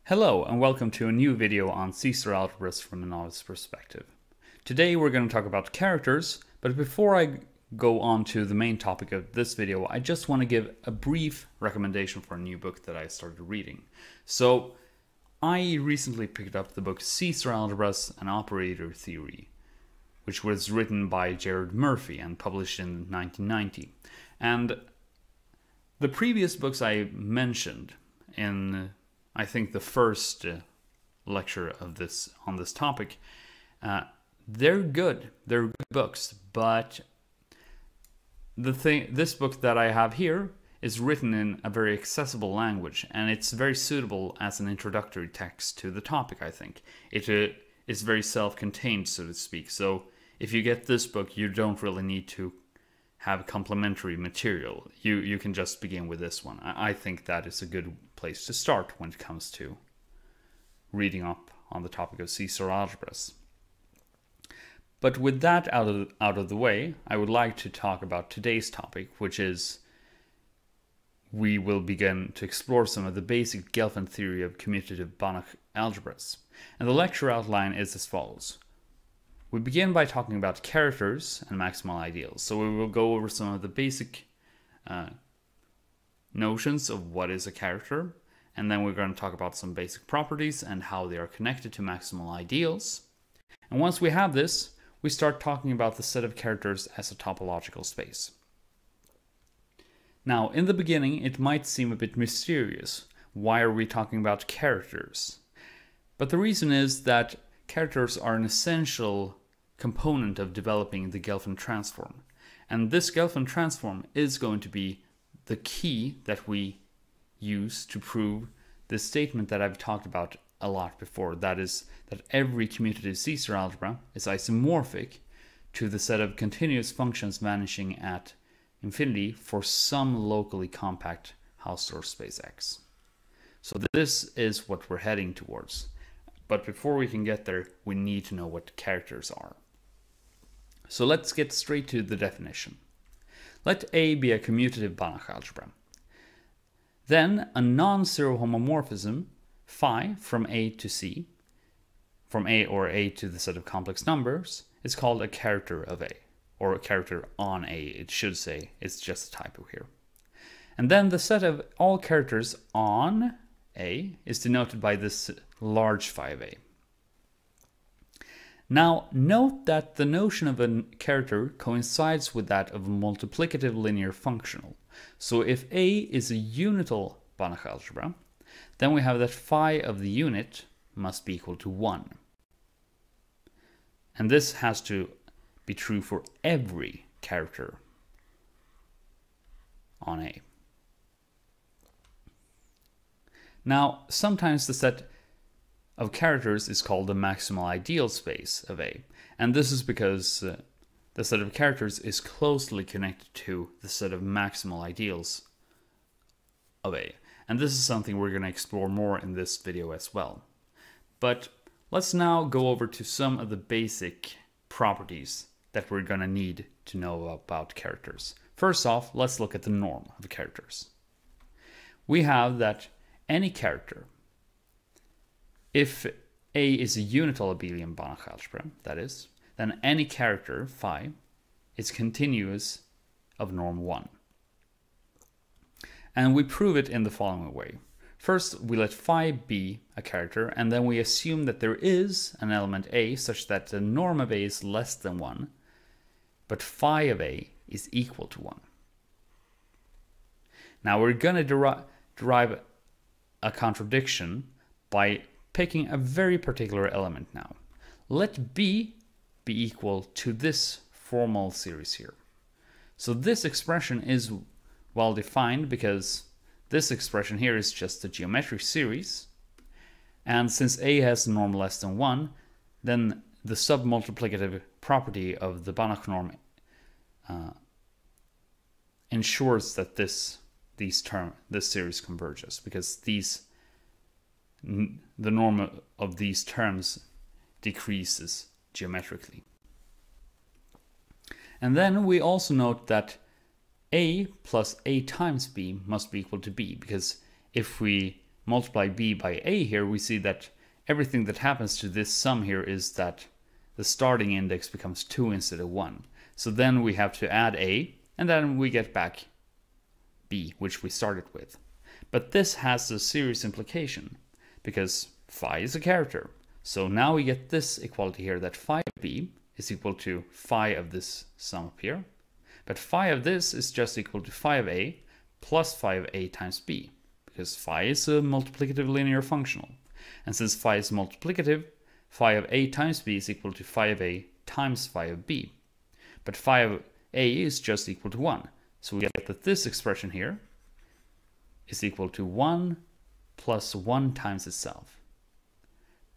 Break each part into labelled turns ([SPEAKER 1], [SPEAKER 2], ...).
[SPEAKER 1] Hello and welcome to a new video on Caesar algebras from a novice perspective. Today we're going to talk about characters, but before I go on to the main topic of this video, I just want to give a brief recommendation for a new book that I started reading. So I recently picked up the book Caesar Algebras and Operator Theory, which was written by Gerard Murphy and published in 1990. And the previous books I mentioned in I think the first lecture of this on this topic, they're good. They're good books, but this book that I have here is written in a very accessible language, and it's very suitable as an introductory text to the topic. I think it is very self-contained, so to speak. So if you get this book, you don't really need to have complementary material. You can just begin with this one. I think that is a good place to start when it comes to reading up on the topic of Caesar algebras. But with that out of the way, I would like to talk about today's topic, which is we will begin to explore some of the basic Gelfand theory of commutative Banach algebras. And the lecture outline is as follows. We begin by talking about characters and maximal ideals. So we will go over some of the basic notions of what is a character, and then we're going to talk about some basic properties and how they are connected to maximal ideals. And once we have this, we start talking about the set of characters as a topological space. Now, in the beginning, it might seem a bit mysterious. Why are we talking about characters? But the reason is that characters are an essential component of developing the Gelfand transform. And this Gelfand transform is going to be the key that we use to prove this statement that I've talked about a lot before. That is that every commutative Caesar algebra is isomorphic to the set of continuous functions vanishing at infinity for some locally compact Hausdorff space X. So this is what we're heading towards. But before we can get there, we need to know what characters are. So let's get straight to the definition. Let A be a commutative Banach algebra. Then a non-zero homomorphism phi from A to C, from A or A to the set of complex numbers, is called a character of A, or a character on A, it should say. It's just a typo here. And then the set of all characters on A is denoted by this large phi of A. Now, note that the notion of a character coincides with that of a multiplicative linear functional. So if A is a unital Banach algebra, then we have that phi of the unit must be equal to 1. And this has to be true for every character on A. Now, sometimes the set of characters is called the maximal ideal space of A, and this is because the set of characters is closely connected to the set of maximal ideals of A, and this is something we're going to explore more in this video as well. But let's now go over to some of the basic properties that we're going to need to know about characters. First off, let's look at the norm of characters. We have that any character, if A is a unital abelian Banach algebra, that is, then any character, phi, is continuous of norm 1. And we prove it in the following way. First, we let phi be a character, and then we assume that there is an element A such that the norm of A is less than 1, but phi of A is equal to 1. Now we're going to derive a contradiction by picking a very particular element now. Let B be equal to this formal series here. So this expression is well defined because this expression here is just a geometric series, and since A has a norm less than 1, then the submultiplicative property of the Banach norm ensures that this series converges, because the norm of these terms decreases geometrically. And then we also note that A plus A times B must be equal to B, because if we multiply b by a here, we see that everything that happens to this sum here is that the starting index becomes 2 instead of 1. So then we have to add a, and then we get back b, which we started with. But this has a serious implication, because phi is a character. So now we get this equality here, that phi of b is equal to phi of this sum up here. But phi of this is just equal to phi of a plus phi of a times b, because phi is a multiplicative linear functional. And since phi is multiplicative, phi of a times b is equal to phi of a times phi of b. But phi of a is just equal to 1. So we get that this expression here is equal to 1 plus 1 times itself.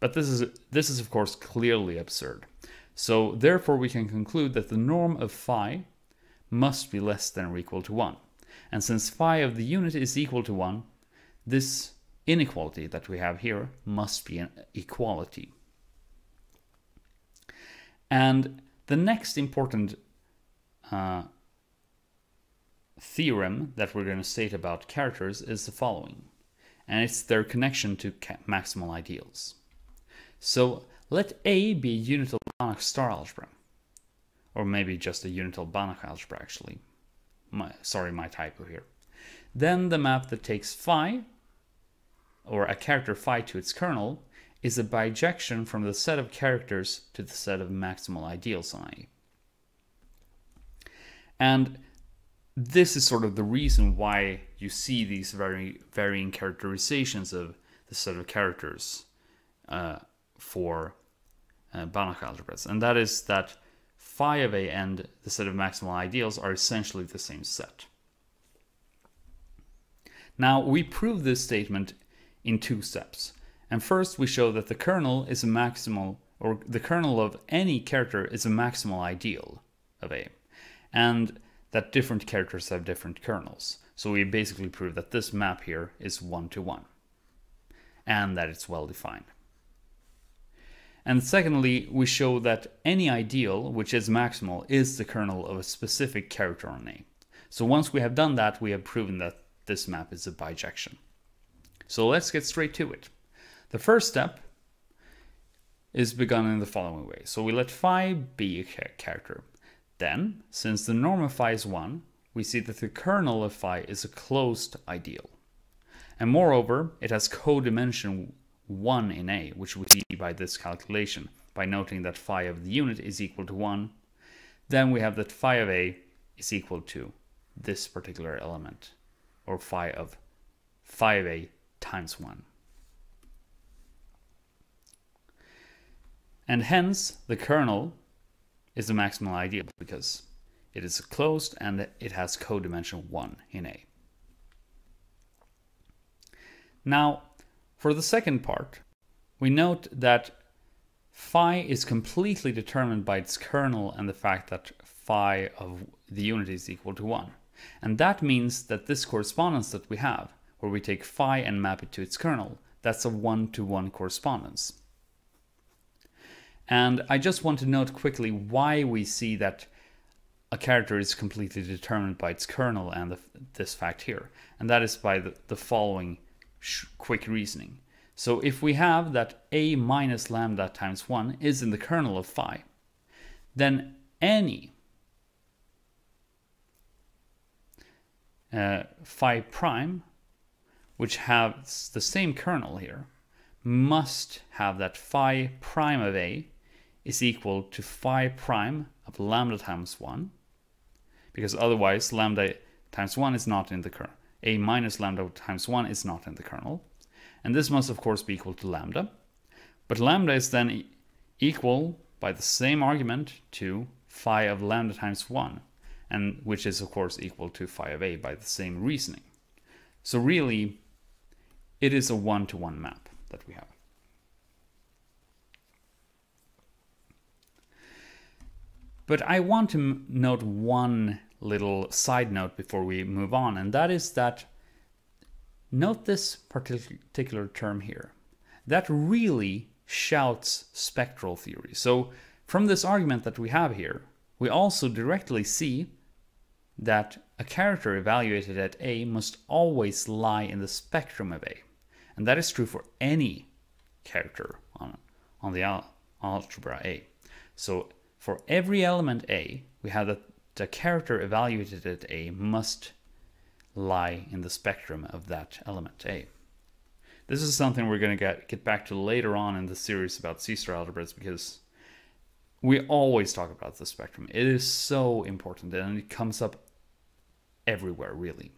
[SPEAKER 1] But this is of course clearly absurd. So therefore we can conclude that the norm of phi must be less than or equal to 1. And since phi of the unit is equal to 1, this inequality that we have here must be an equality. And the next important theorem that we're going to state about characters is the following, and it's their connection to maximal ideals. So let A be a unital Banach star algebra, or maybe just a unital Banach algebra actually. My typo here. Then the map that takes phi, or a character phi to its kernel, is a bijection from the set of characters to the set of maximal ideals on A. And this is sort of the reason why you see these varying characterizations of the set of characters for Banach algebras. And that is that phi of A and the set of maximal ideals are essentially the same set. Now, we prove this statement in 2 steps. And first we show that the kernel is a maximal, or the kernel of any character is a maximal ideal of A, and that different characters have different kernels. So we basically prove that this map here is 1-to-1, and that it's well defined. And secondly, we show that any ideal which is maximal is the kernel of a specific character on A. So once we have done that, we have proven that this map is a bijection. So let's get straight to it. The first step is begun in the following way. So we let phi be a character. Then, since the norm of phi is 1, we see that the kernel of phi is a closed ideal. And moreover, it has codimension 1 in A, which we see by this calculation, by noting that phi of the unit is equal to 1. Then we have that phi of A is equal to this particular element, or phi of A times 1. And hence, the kernel is a maximal ideal because it is closed and it has codimension 1 in A. Now, for the second part, we note that phi is completely determined by its kernel and the fact that phi of the unit is equal to 1. And that means that this correspondence that we have, where we take phi and map it to its kernel, that's a 1-to-1 correspondence. And I just want to note quickly why we see that a character is completely determined by its kernel and this fact here. And that is by the following quick reasoning. So if we have that A minus lambda times 1 is in the kernel of phi, then any phi prime, which has the same kernel here, must have that phi prime of A is equal to phi prime of lambda times 1, because otherwise lambda times 1 is not in the kernel. A minus lambda times 1 is not in the kernel. And this must of course be equal to lambda. But lambda is then equal by the same argument to phi of lambda times 1, and which is of course equal to phi of A by the same reasoning. So really, it is a 1-to-1 map that we have. But I want to note one little side note before we move on, and that is that note this particular term here. That really shouts spectral theory. So from this argument that we have here, we also directly see that a character evaluated at A must always lie in the spectrum of A. And that is true for any character on the algebra A. So for every element A, we have that the character evaluated at A must lie in the spectrum of that element A. This is something we're going to get back to later on in the series about C-star algebras, because we always talk about the spectrum. It is so important and it comes up everywhere, really.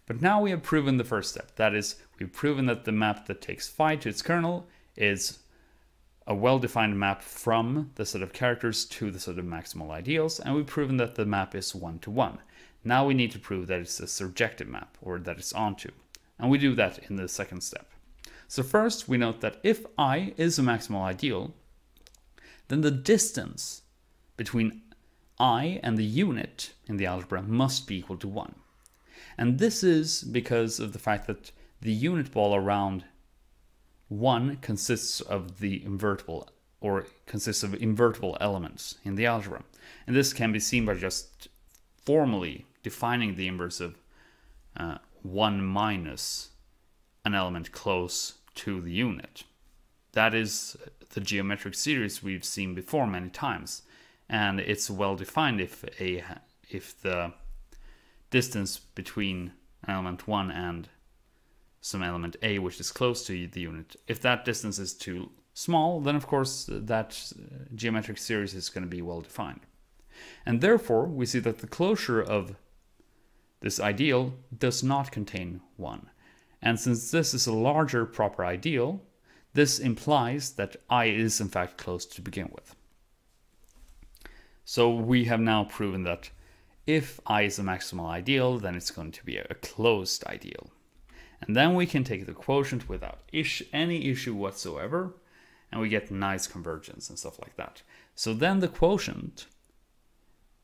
[SPEAKER 1] But now we have proven the first step. That is, we've proven that the map that takes phi to its kernel is a well-defined map from the set of characters to the set of maximal ideals, and we've proven that the map is one-to-one. Now we need to prove that it's a surjective map, or that it's onto. And we do that in the second step. So first, we note that if I is a maximal ideal, then the distance between I and the unit in the algebra must be equal to 1. And this is because of the fact that the unit ball around 1 consists of the invertible, or consists of invertible elements in the algebra. And this can be seen by just formally defining the inverse of 1 minus an element close to the unit. That is the geometric series we've seen before many times, and it's well defined if the distance between element 1 and some element A which is close to the unit, if that distance is too small, then of course that geometric series is going to be well defined. And therefore we see that the closure of this ideal does not contain 1. And since this is a larger proper ideal, this implies that I is in fact closed to begin with. So we have now proven that if I is a maximal ideal, then it's going to be a closed ideal. And then we can take the quotient without any issue whatsoever, and we get nice convergence and stuff like that. So then the quotient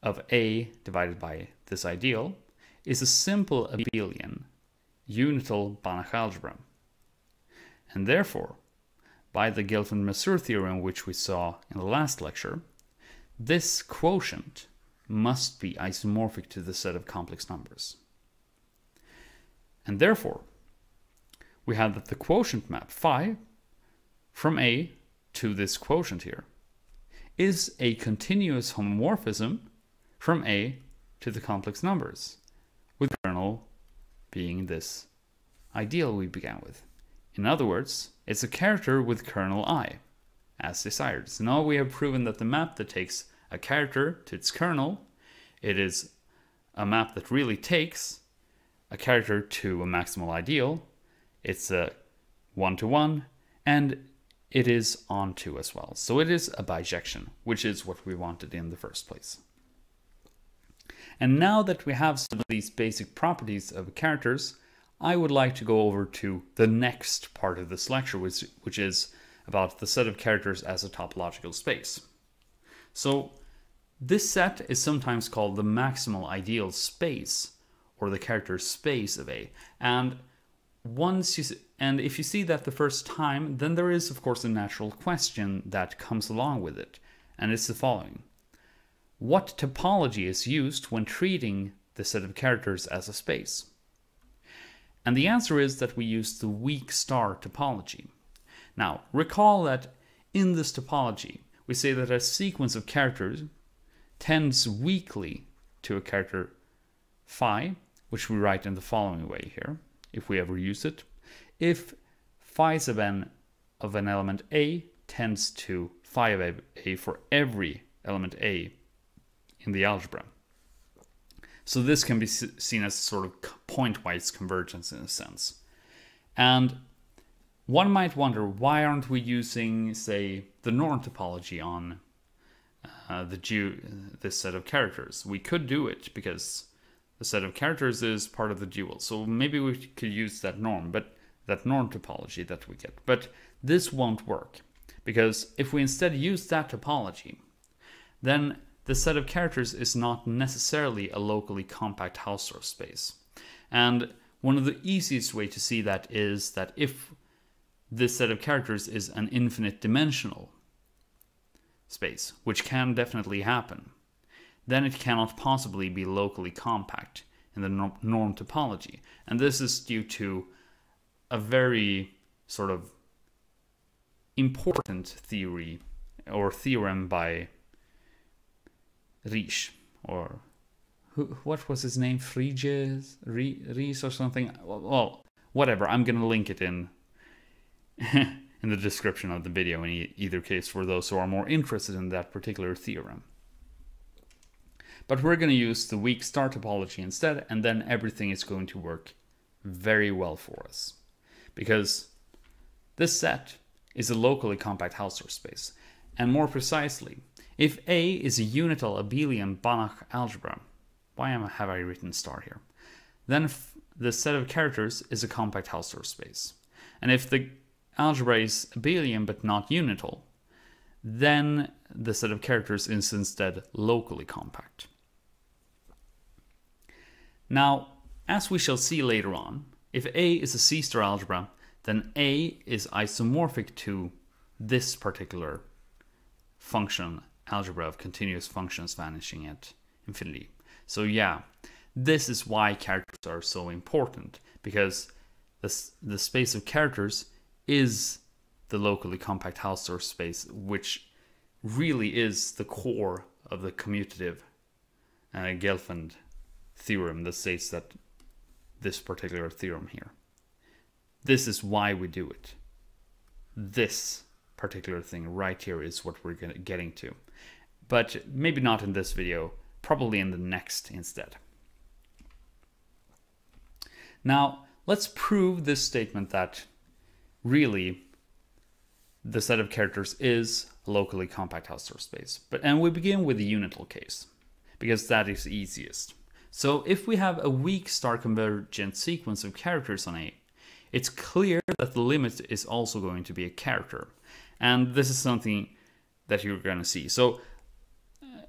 [SPEAKER 1] of A divided by this ideal is a simple abelian unital Banach algebra. And therefore, by the Gelfand-Naimark theorem, which we saw in the last lecture, this quotient must be isomorphic to the set of complex numbers. And therefore, we have that the quotient map phi from A to this quotient here is a continuous homomorphism from A to the complex numbers, with kernel being this ideal we began with. In other words, it's a character with kernel I, as desired. So now we have proven that the map that takes a character to its kernel, it is a map that really takes a character to a maximal ideal. It's a one-to-one, and it is onto as well. So it is a bijection, which is what we wanted in the first place. And now that we have some of these basic properties of characters, I would like to go over to the next part of this lecture, which is about the set of characters as a topological space. So this set is sometimes called the maximal ideal space, or the character space of A. And if you see that the first time, then there is of course a natural question that comes along with it, and it's the following: what topology is used when treating the set of characters as a space? And the answer is that we use the weak star topology. Now, recall that in this topology, we say that a sequence of characters tends weakly to a character phi, which we write in the following way here, if we ever use it. If phi sub n of an element A tends to phi of A for every element A in the algebra. So this can be seen as sort of pointwise convergence in a sense. And one might wonder, why aren't we using, say, the norm topology on this set of characters? We could do it because the set of characters is part of the dual. So maybe we could use that norm topology that we get. But this won't work, because if we instead use that topology, then the set of characters is not necessarily a locally compact Hausdorff space. And one of the easiest way to see that is that if this set of characters is an infinite dimensional space, which can definitely happen, then it cannot possibly be locally compact in the norm topology. And this is due to a very sort of important theory or theorem by Riesz, or what was his name? Riesz or something? Well, whatever. I'm going to link it in in the description of the video in either case for those who are more interested in that particular theorem. But we're going to use the weak star topology instead, and then everything is going to work very well for us. Because this set is a locally compact Hausdorff space. And more precisely, if A is a unital abelian Banach algebra, have I written star here? Then the set of characters is a compact Hausdorff space. And if the algebra is abelian but not unital, then the set of characters is instead locally compact. Now, as we shall see later on, if A is a C-star algebra, then A is isomorphic to this particular function algebra of continuous functions vanishing at infinity. So yeah, this is why characters are so important, because the space of characters is the locally compact Hausdorff space, which really is the core of the commutative Gelfand theorem that states that this particular theorem here. This is why we do it. This particular thing right here is what we're getting to. But maybe not in this video, probably in the next instead. Now, let's prove this statement that really the set of characters is a locally compact Hausdorff space. And we begin with the unital case, because that is easiest. So if we have a weak star convergent sequence of characters on A, it's clear that the limit is also going to be a character. And this is something that you're going to see. So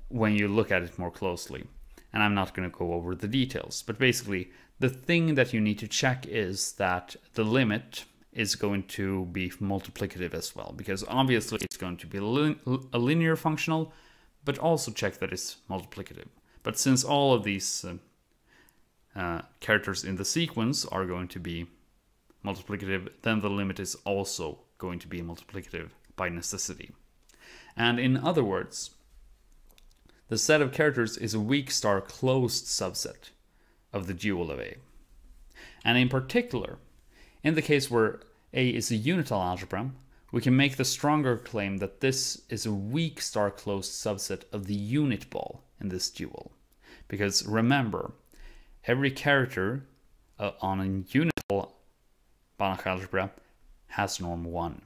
[SPEAKER 1] when you look at it more closely, and I'm not going to go over the details, but basically the thing that you need to check is that the limit is going to be multiplicative as well, because obviously it's going to be a linear functional, but also check that it's multiplicative. But since all of these characters in the sequence are going to be multiplicative, then the limit is also going to be multiplicative by necessity. And in other words, the set of characters is a weak star closed subset of the dual of A. And in particular, in the case where A is a unital algebra, we can make the stronger claim that this is a weak star closed subset of the unit ball in this dual. Because remember, every character on a unital Banach algebra has norm 1.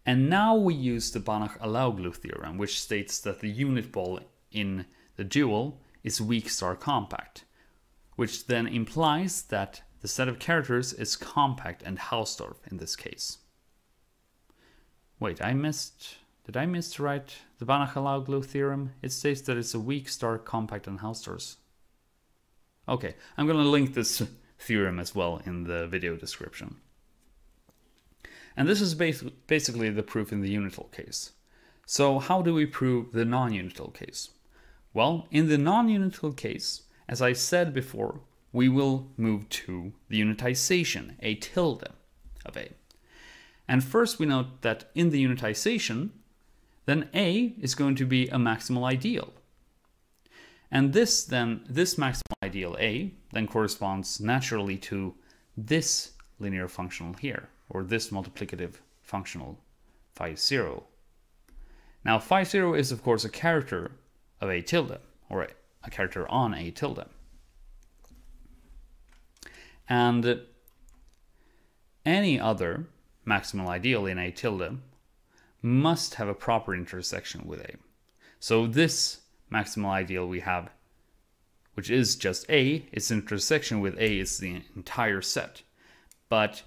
[SPEAKER 1] And now we use the Banach-Alaoglu theorem, which states that the unit ball in the dual is weak star compact, which then implies that the set of characters is compact and Hausdorff in this case. Wait, did I miswrite the Banach-Alaoglu theorem? It states that it's a weak star compact and Hausdorff. Okay, I'm going to link this theorem as well in the video description. And this is basically the proof in the unital case. So how do we prove the non-unital case? Well, in the non-unital case, as I said before, we will move to the unitization, A tilde of A. And first we note that in the unitization, then A is going to be a maximal ideal. And this maximal ideal A then corresponds naturally to this linear functional here, or this multiplicative functional phi 0. Now phi 0 is of course a character of A tilde, or a character on A tilde. And any other maximal ideal in A tilde must have a proper intersection with A. So this maximal ideal we have, which is just A, its intersection with A is the entire set. But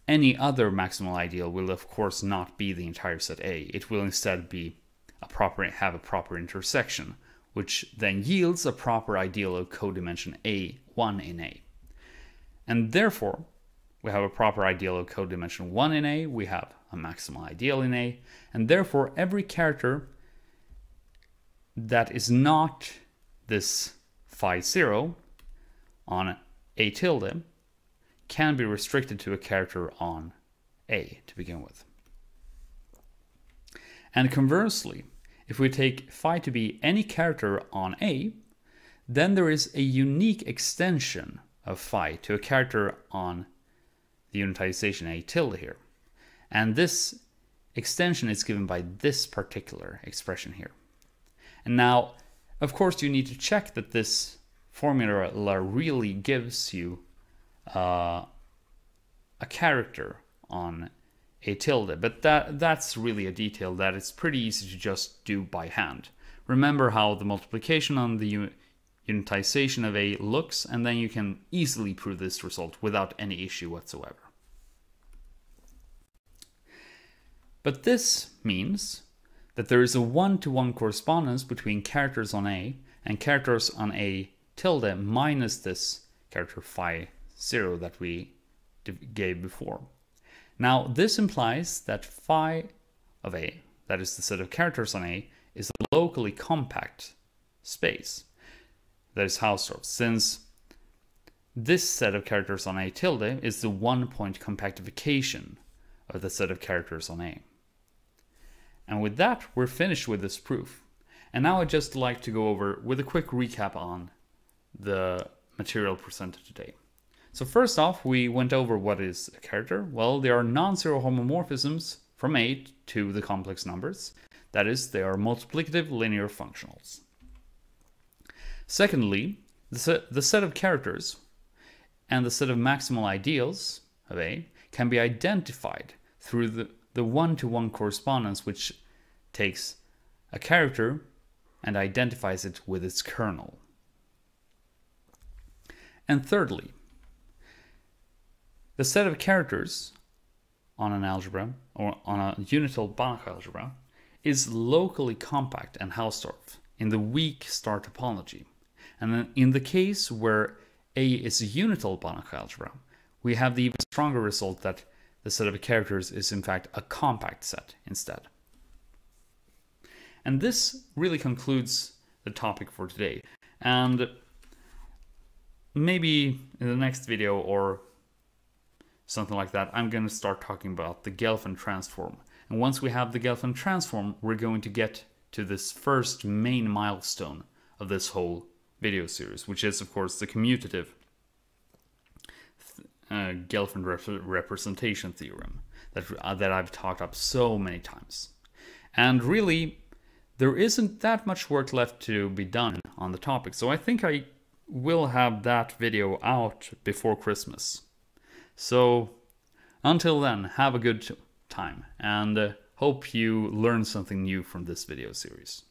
[SPEAKER 1] any other maximal ideal will of course not be the entire set A. It will instead be have a proper intersection, which then yields a proper ideal of codimension A1 in A. And therefore, we have a proper ideal of codimension 1 in A, we have a maximal ideal in A, and therefore every character that is not this phi 0 on A tilde can be restricted to a character on A to begin with. And conversely, if we take phi to be any character on A, then there is a unique extension of phi to a character on the unitization A tilde here. And this extension is given by this particular expression here. And now, of course, you need to check that this formula really gives you a character on A tilde, but that's really a detail that it's pretty easy to just do by hand. Remember how the multiplication on the unitization of A looks, and then you can easily prove this result without any issue whatsoever. But this means that there is a one-to-one correspondence between characters on A and characters on A tilde minus this character phi 0 that we gave before. Now this implies that phi of A, that is the set of characters on A, is a locally compact space. That is Hausdorff, since this set of characters on A tilde is the one-point compactification of the set of characters on A. And with that, we're finished with this proof. And now I'd just like to go over with a quick recap on the material presented today. So first off, we went over what is a character. Well, they are non-zero homomorphisms from A to the complex numbers. That is, they are multiplicative linear functionals. Secondly, the set of characters and the set of maximal ideals of A can be identified through the one-to-one correspondence, which takes a character and identifies it with its kernel. And thirdly, the set of characters on an algebra, or on a unital Banach algebra, is locally compact and Hausdorff in the weak star topology. And then in the case where A is a unital Banach algebra, we have the even stronger result that the set of characters is in fact a compact set instead. And this really concludes the topic for today. And maybe in the next video or something like that, I'm going to start talking about the Gelfand transform. And once we have the Gelfand transform, we're going to get to this first main milestone of this whole video series, which is of course the commutative Gelfand representation theorem that I've talked up so many times. And really, there isn't that much work left to be done on the topic, so I think I will have that video out before Christmas. So until then, have a good time, and hope you learned something new from this video series.